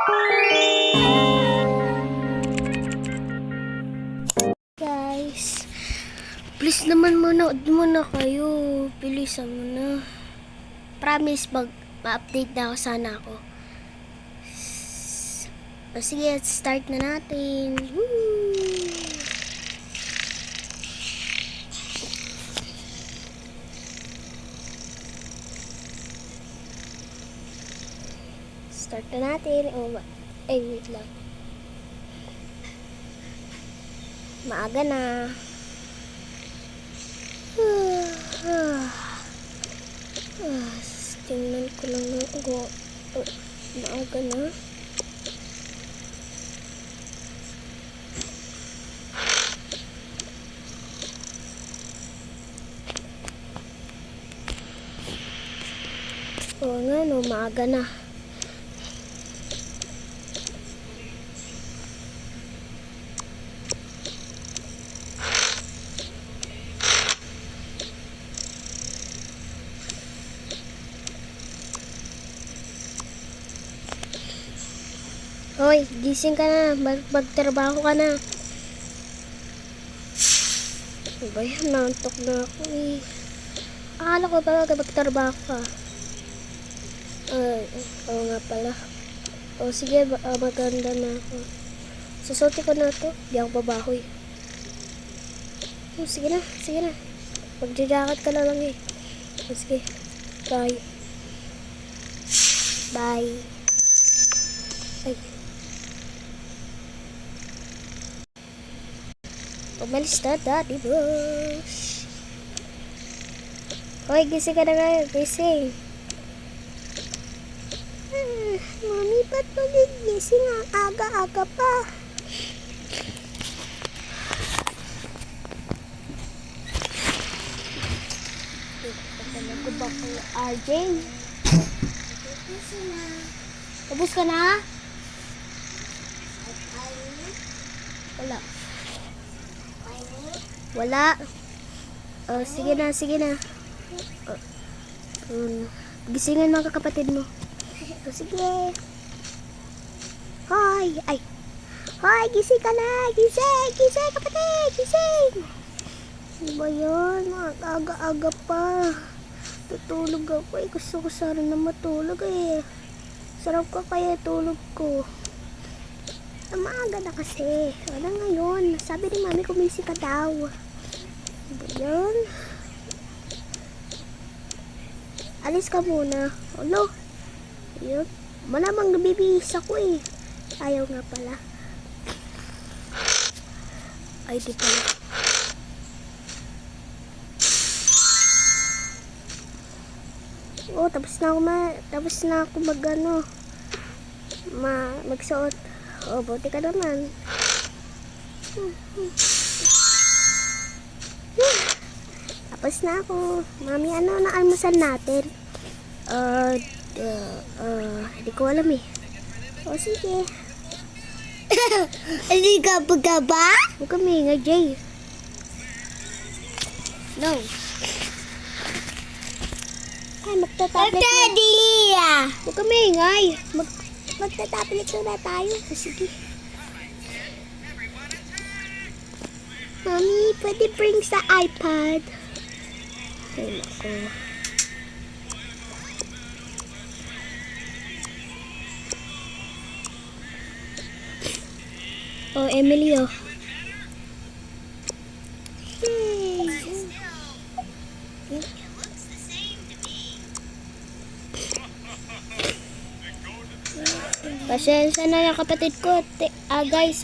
Guys, please naman manood muna kayo. Bilisan mo na. Promise, ma-update na ako sana ako. Sige, start na natin. Woo! Start na natin. Wait lang. Maaga na. Tingnan ko lang na ako. Maaga na. Oo nga no, maaga na. Hoy, gising ka na. Magtrabaho ka na. Ano ba yan? Nantok na ako eh. Akala ko ba magtrabaho ka? Oo nga pala. Sige, maganda na ako. Susuti ko na to. Di ako babahoy. Sige na. Magja-jacket ka na lang eh. Sige. Bye. Bye. Ay. Umalis na, Daddy Boss. Hoy, gising ka na ngayon. Gising. Mami, ba't magigising ang aga-aga pa? Nagubak ko yung RJ. Tapos ka na? Wala. Wala. Sige na. Gisingan mga kapatid mo. Sige. Hoy! Hoy! Gising ka na! Gising kapatid! Gising! Ano ba yun? Aga-aga pa. Tutulog ako eh. Gusto ko sana na matulog eh. Sarap ko kaya tulog ko. Maaga na kasi. Ano ngayon? Sabi ni Mami kumising ka daw. Ano ba yun? Alis ka muna. Alo? Ayun. Malamang nabibihis ako eh. Ayaw nga pala. Ay, di pala. Tapos na ako magsuot. Buti ka naman. Tapos na ako. Mami, ano na almusal natin? Hindi ko alam eh. Sige. Hindi ka ba? Huwag kami nga, Jay. No. Ay, magtatablet na. Daddy! Huwag kami ingay. Magtatablet na tayo. Sige. Mami, pwede bring sa iPad. Ay, nako. Emily, Yay. Pasensya na yung kapatid ko. Guys,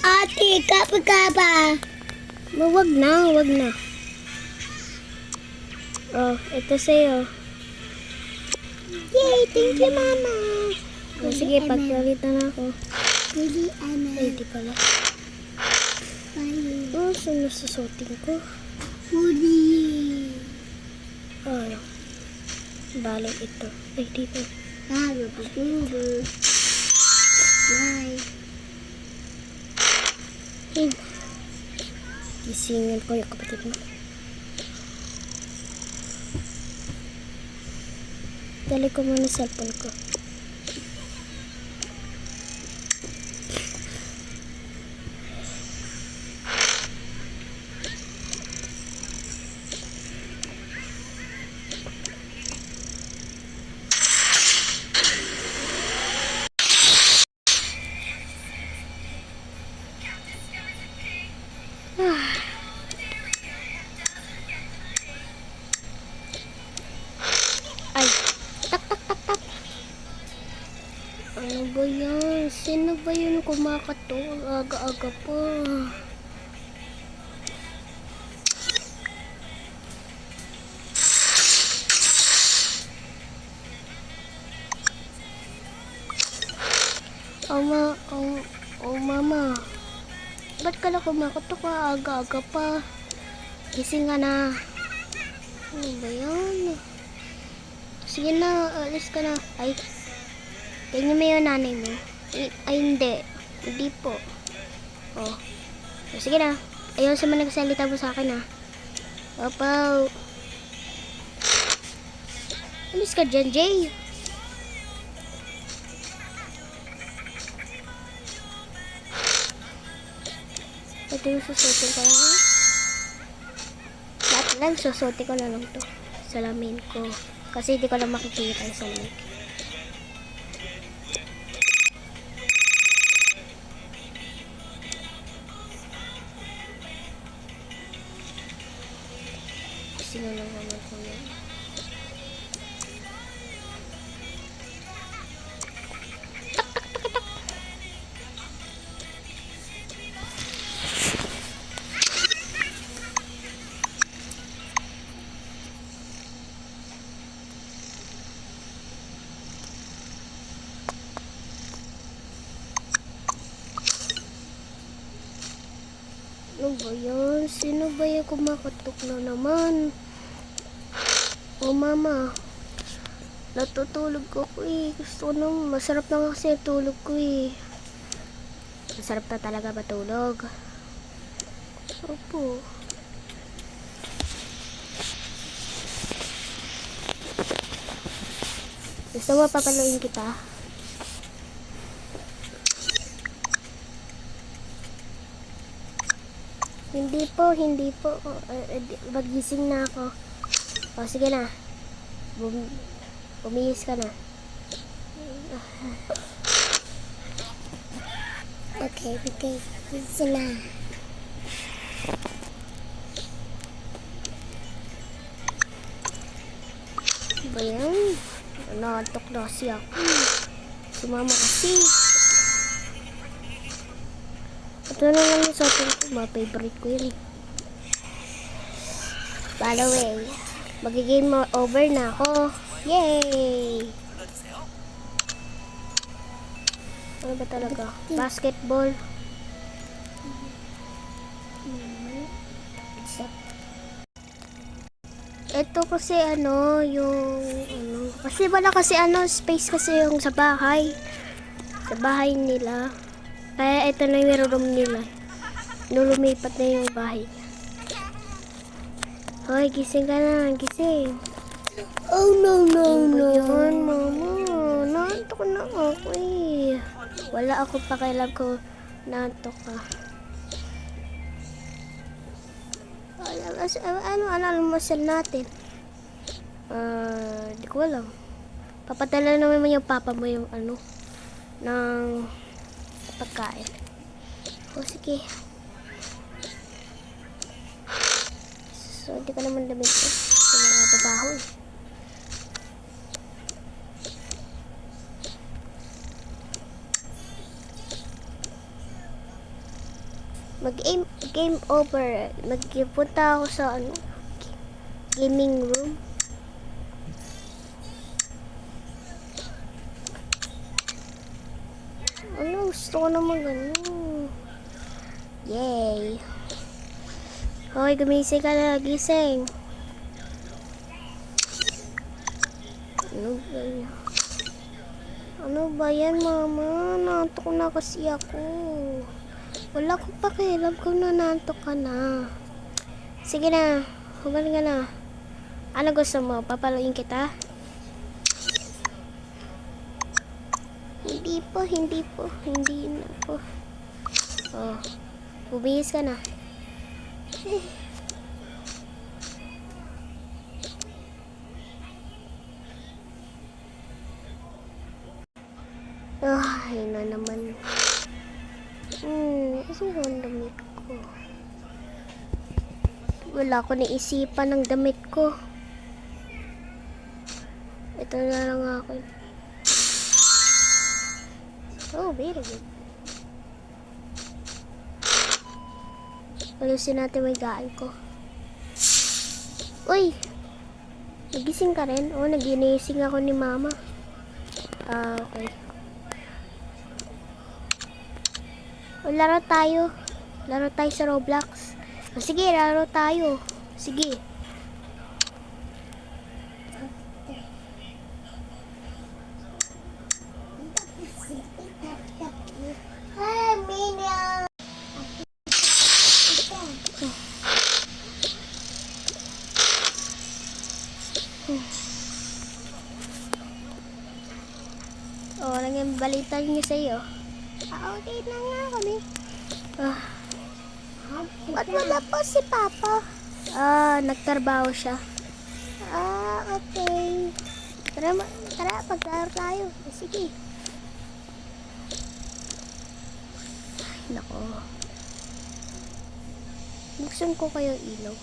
Ate, kapag ka ba? Wag na. Ito sa'yo. Yay, thank you, Mama. Sige, pagkalitan na ako. Ay, di pala. Saan nasusuting ko? Bale, ito. Ay, dito. Gisingin ko yung kapatid mo. Dali ko muna cellphone ko. ba yan? Sino ba yun kumakatok? Aga-aga pa. Mama. Ba't ka na kumakatok ka? Aga-aga pa. Gising ka na. Ano ba yan? Sige na, alis ka na. Ay, tingnan mo yung nanay mo. Ay, hindi. Hindi po. Oh. Sige na. Ayaw sa mga nagsalita mo sa akin, ha. Opo. Alis ka dyan, Jay. Ito yung susutin ko na. Lahat lang, susutin ko na lang to. Salamin ko. Kasi hindi ko lang makikita yung salamin. Sino lang naman ko yan. Ano ba yan? Sino ba yung kumakatok na naman? Oh, mama. Natutulog ako eh. Gusto ko nang masarap na kasi yung tulog ko eh. Masarap na talaga matulog. Opo. Gusto mo papaluin kita? Hindi po. Magising na ako. O, sige na. Bumihis ka na. Okay. Gising na. Ba yan? Naantok na kasi ako. Sumama kasi. Ito na lang yung shopping ko. Favorite ko yun. By the way, mag-game over na ako. Yay! Ano ba talaga? Basketball. Ito kasi kasi wala kasi space kasi yung sa bahay. Sa bahay nila. Kaya ito na yung room nila. Lumipat na yung bahay. Hoy, gising ka na. Gising. Oh, no. Yun, mama. Naantok na ako eh. Wala ako pakialam ko naantok ka. Ano almusal natin? Di ko alam. Papadala naman yung papa mo yung ng pagkain. O, sige. So, di ka naman damit ko. Sa mga babaho eh. Game over. Magpunta ako sa gaming room. Gusto ko naman Yay. Hoy, gumising ka na. Gising. Ano ba yan, mama? Nantok na kasi ako. Wala akong pakialam kung nanantok ka na. Sige na. Humaling ka na. Ano gusto mo? Papaluin kita? Hindi na po. Oh. Bumihis ka na. Ay na naman. Kasi ang damit ko. Wala ko naisipan ng damit ko. Ito na lang ako. Oh, very good. Ayusin natin may gaan ko. Uy! Nagising ka rin? Oh, naginising ako ni mama. Ah, okay. O, laro tayo. Laro tayo sa Roblox. O, sige, laro tayo. Sige. Hi, Minion! Oh, nang balita niyo sa iyo. Ah, okay na nga kami. Ah. Ba't wala po si Papa? Ah, nagtrabaho siya. Ah, okay. Tara, paglaro tayo. Sige. Ay, nako. Buksan ko kayo ilaw.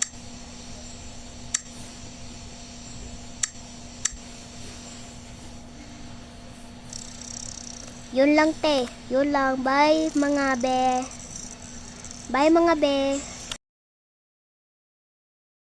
Yun lang te. Yun lang. Bye mga be. Bye mga be.